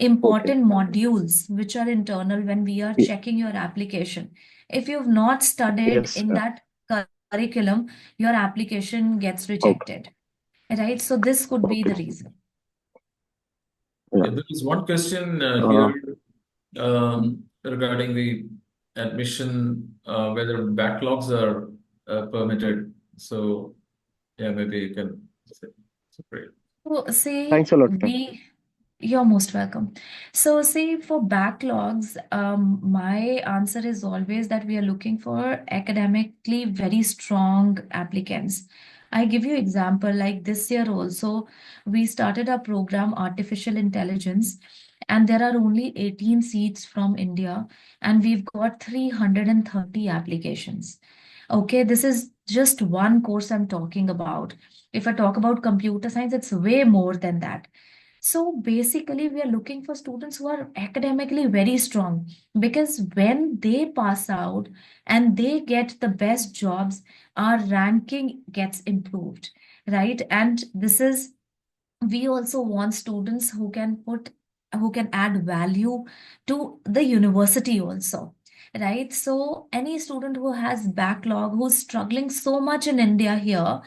important modules which are internal when we are Ye- checking your application. If you've not studied Yes. in that curriculum, your application gets Okay. rejected, right? So this could be the Okay. reason. Yeah. Yeah, there is one question Uh, here regarding the admission, whether backlogs are permitted. So, yeah, maybe you can say. Great. So see, Thanks a lot, ma'am. you're most welcome. So see, for backlogs, my answer is always that we are looking for academically very strong applicants. I give you example, like this year also, we started our program Artificial Intelligence, and there are only 18 seats from India, and we've got 330 applications. Okay, this is just one course I'm talking about. If I talk about computer science, it's way more than that. So basically, we are looking for students who are academically very strong, because when they pass out and they get the best jobs, our ranking gets improved, right? And this is, we also want students who can add value to the university also, right? So any student who has backlog, who's struggling so much in India here,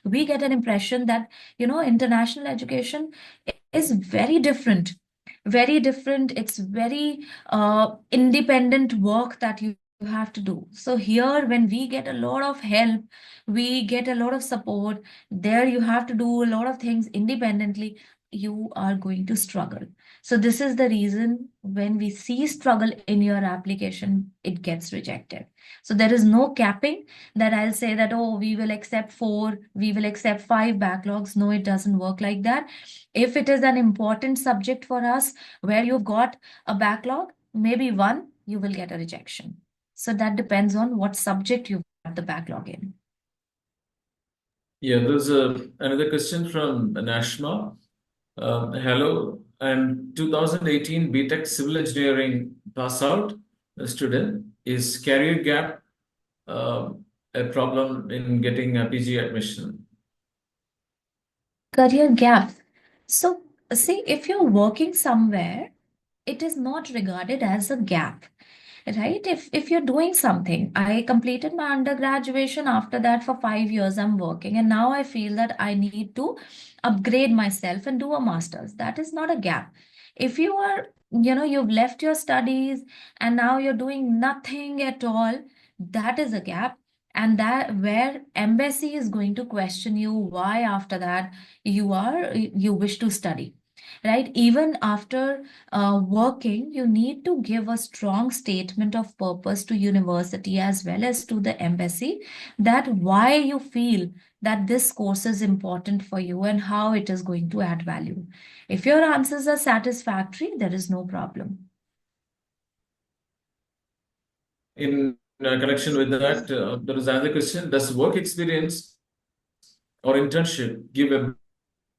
we get an impression that, international education is very different. It's very independent work that you have to do. So here, when we get a lot of help, we get a lot of support. There, you have to do a lot of things independently. You are going to struggle. So this is the reason when we see struggle in your application, it gets rejected. So there is no capping that I'll say that, oh, we will accept 4, we will accept 5 backlogs. No, it doesn't work like that. If it is an important subject for us where you've got a backlog, maybe 1, you will get a rejection. So that depends on what subject you've got the backlog in. Yeah, there's another question from Nashma. Hello, I'm 2018 BTech Civil Engineering pass out student. Is career gap a problem in getting a PG admission? Career gap. So, see, if you're working somewhere, it is not regarded as a gap, right? If you're doing something, I completed my undergraduation. After that, for 5 years, I'm working, and now I feel that I need to upgrade myself and do a master's. That is not a gap. If you are, you've left your studies and now you're doing nothing at all, that is a gap. And that where embassy is going to question you why after that you wish to study, right? Even after working, you need to give a strong statement of purpose to university as well as to the embassy, that why you feel that this course is important for you and how it is going to add value. If your answers are satisfactory, there is no problem. In connection with that, there is another question. Does work experience or internship give a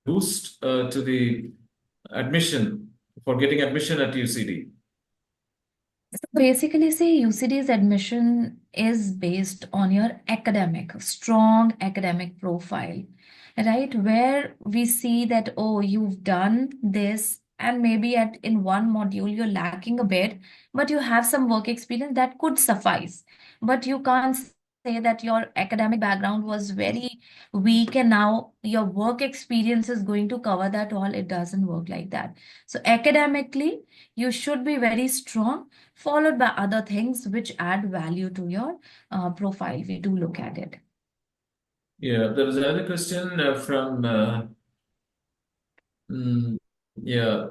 boost to the admission for getting admission at UCD? So basically, say UCD's admission is based on your strong academic profile, right? Where we see that, oh, you've done this, and maybe in one module you're lacking a bit, but you have some work experience that could suffice. But you can't say that your academic background was very weak and now your work experience is going to cover that all. It doesn't work like that. So academically, you should be very strong, followed by other things which add value to your profile. We do look at it. Yeah, there is another question from mm, yeah,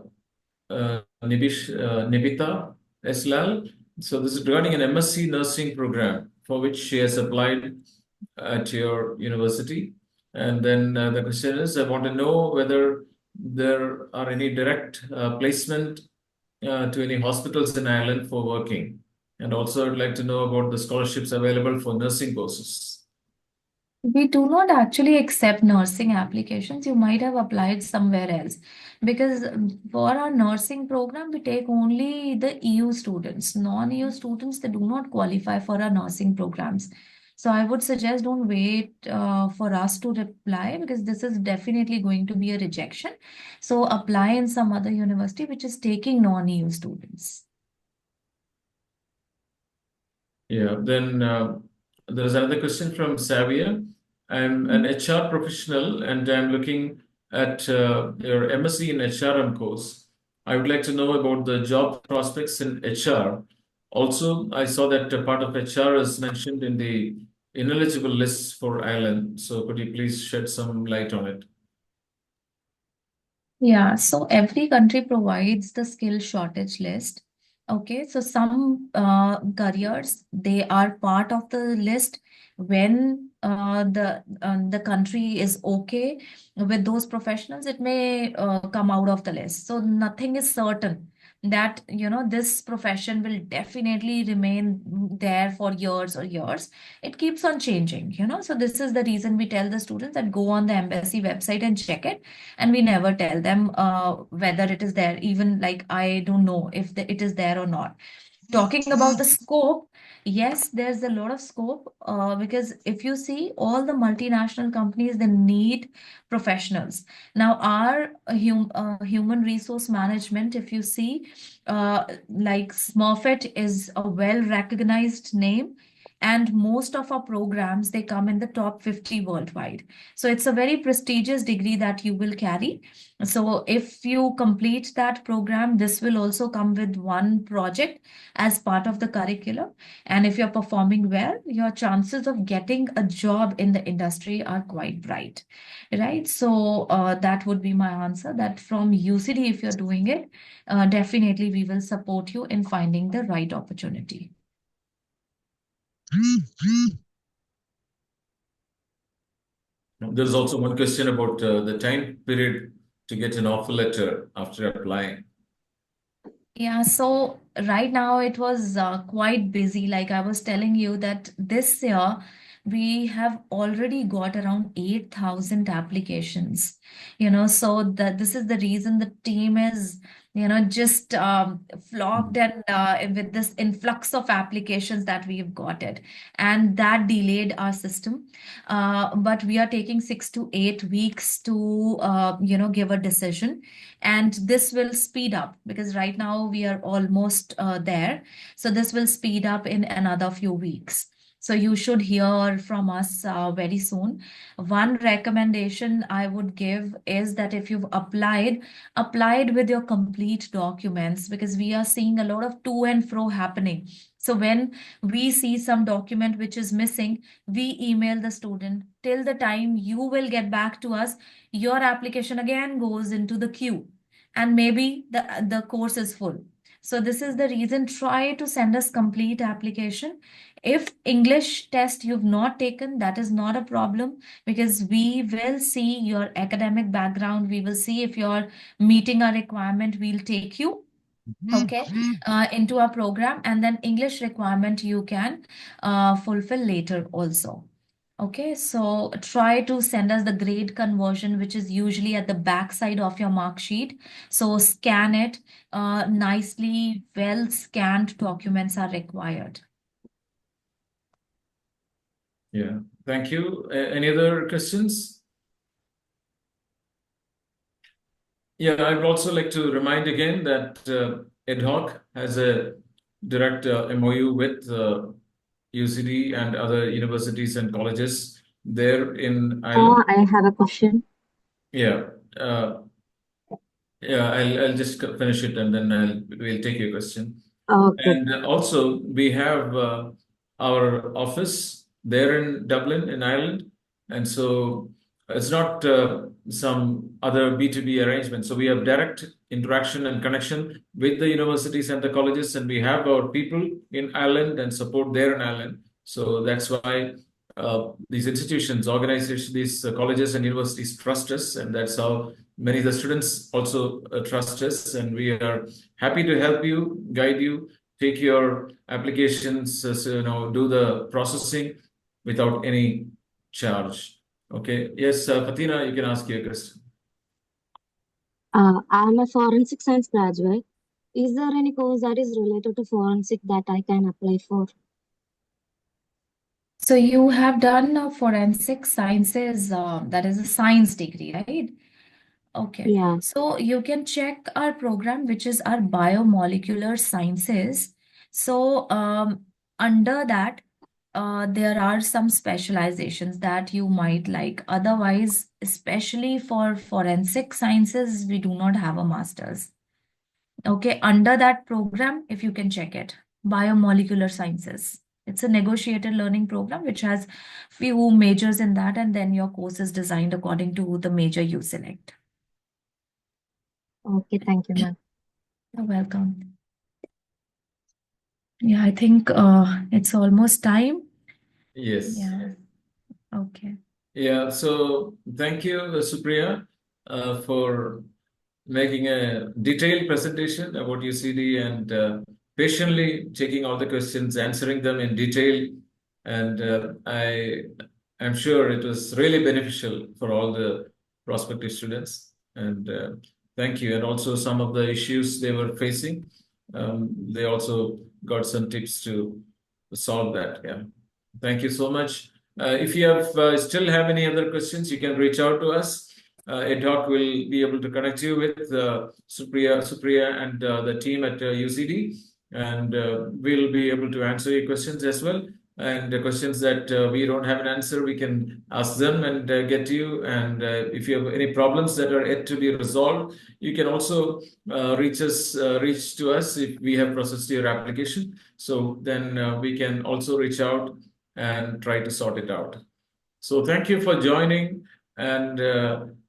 Nibita Eslal. So this is regarding an MSc nursing program for which she has applied at your university. And then the question is, I want to know whether there are any direct placement to any hospitals in Ireland for working. And also, I'd like to know about the scholarships available for nursing courses. We do not actually accept nursing applications. You might have applied somewhere else, because for our nursing program, we take only the EU students. Non-EU students, they do not qualify for our nursing programs. So I would suggest don't wait for us to reply, because this is definitely going to be a rejection. So apply in some other university which is taking non-EU students. Yeah, then there is another question from Xavier. I'm an HR professional and I'm looking at your MSc in HRM course. I would like to know about the job prospects in HR. Also, I saw that a part of HR is mentioned in the ineligible list for Ireland. So could you please shed some light on it? Yeah, so every country provides the skill shortage list. Okay, so some careers, they are part of the list when the country is okay with those professionals, it may come out of the list. So nothing is certain that this profession will definitely remain there for years or years. It keeps on changing. So this is the reason we tell the students that go on the embassy website and check it, and we never tell them whether it is there. Even like I don't know if it is there or not. Talking about the scope, yes, there's a lot of scope because if you see all the multinational companies, they need professionals. Now, our human resource management, if you see, like Smurfit is a well-recognized name, and most of our programs, they come in the top 50 worldwide. So it's a very prestigious degree that you will carry. So if you complete that program, this will also come with one project as part of the curriculum. And if you're performing well, your chances of getting a job in the industry are quite bright, right? So that would be my answer, that from UCD, if you're doing it, definitely we will support you in finding the right opportunity. There's also one question about the time period to get an offer letter after applying. Yeah, so right now it was quite busy. Like I was telling you that this year we have already got around 8,000 applications. So this is the reason the team is, just flocked and with this influx of applications that we've got it. And that delayed our system. But we are taking 6 to 8 weeks to, give a decision, and this will speed up because right now we are almost there. So this will speed up in another few weeks. So you should hear from us very soon. One recommendation I would give is that if you've applied with your complete documents, because we are seeing a lot of to and fro happening. So when we see some document which is missing, we email the student. Till the time you will get back to us, your application again goes into the queue, and maybe the course is full. So this is the reason, try to send us complete application. If English test you've not taken, that is not a problem, because we will see your academic background, we will see if you're meeting our requirement, we'll take you, okay, into our program, and then English requirement you can fulfill later also. Okay, so try to send us the grade conversion, which is usually at the back side of your mark sheet. So scan it nicely, well scanned documents are required. Yeah, thank you. Any other questions? Yeah, I would also like to remind again that Ad hoc has a direct MOU with UCD and other universities and colleges there in Ireland. I have a question. Yeah, uh, yeah, I'll just finish it and then we'll take your question. Okay. And also, we have our office there in Dublin, in Ireland. And so it's not some other B2B arrangement. So we have direct interaction and connection with the universities and the colleges, and we have our people in Ireland and support there in Ireland. So that's why these institutions, organizations, these colleges and universities trust us, and that's how many of the students also trust us. And we are happy to help you, guide you, take your applications, so, do the processing without any charge. Okay. Yes, Fatina, you can ask your question. I'm a forensic science graduate. Is there any course that is related to forensic that I can apply for? So you have done forensic sciences, that is a science degree, right? Okay, Yeah. so you can check our program, which is our biomolecular sciences. So under that, there are some specializations that you might like. Otherwise, especially for forensic sciences, we do not have a master's. Okay, under that program, if you can check it, biomolecular sciences. It's a negotiated learning program which has few majors in that, and then your course is designed according to the major you select. Okay, thank you, ma'am. You're welcome. Yeah, I think it's almost time. Yes. Yeah. Okay. Yeah, so thank you, Supriya, for making a detailed presentation about UCD and patiently taking all the questions, answering them in detail. And I am sure it was really beneficial for all the prospective students. And thank you. And also some of the issues they were facing, they also got some tips to solve that. Yeah. Thank you so much. If you have still have any other questions, you can reach out to us. Ad hoc will be able to connect you with Supriya and the team at UCD, and we'll be able to answer your questions as well. And the questions that we don't have an answer, we can ask them and get to you. And if you have any problems that are yet to be resolved, you can also reach to us if we have processed your application. So then we can also reach out and try to sort it out. So thank you for joining, and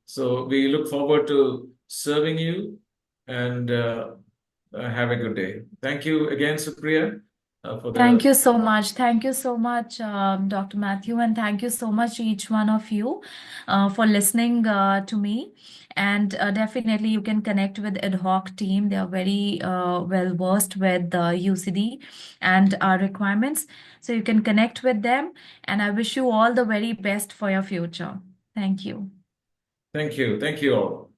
so we look forward to serving you, and have a good day. Thank you again, Supriya, for Thank the. you so much. Thank you so much, Dr. Matthew, and thank you so much, each one of you, for listening to me. And definitely, you can connect with ad hoc team. They are very well versed with the UCD and our requirements. So you can connect with them. And I wish you all the very best for your future. Thank you. Thank you. Thank you all.